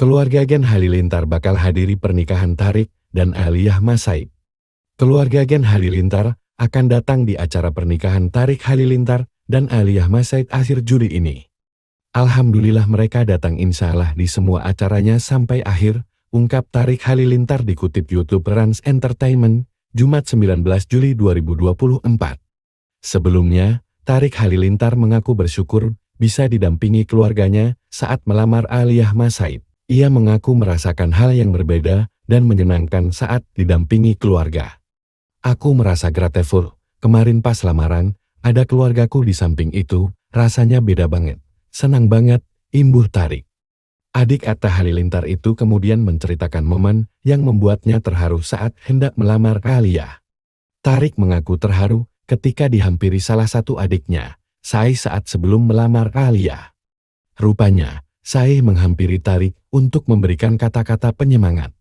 Keluarga Gen Halilintar bakal hadiri pernikahan Tarik dan Aliyah Masaid. Keluarga Gen Halilintar akan datang di acara pernikahan Tarik Halilintar dan Aliyah Masaid akhir Juli ini. Alhamdulillah mereka datang insya Allah di semua acaranya sampai akhir, ungkap Tarik Halilintar dikutip YouTube Rans Entertainment, Jumat 19 Juli 2024. Sebelumnya, Tarik Halilintar mengaku bersyukur bisa didampingi keluarganya saat melamar Aliyah Masaid. Ia mengaku merasakan hal yang berbeda dan menyenangkan saat didampingi keluarga. Aku merasa grateful, kemarin pas lamaran, ada keluargaku di samping itu, rasanya beda banget. Senang banget, imbuh Tarik. Adik Atta Halilintar itu kemudian menceritakan momen yang membuatnya terharu saat hendak melamar Aliyah. Tarik mengaku terharu ketika dihampiri salah satu adiknya, Sai saat sebelum melamar Aliyah. Rupanya, Sai menghampiri Tarik untuk memberikan kata-kata penyemangat.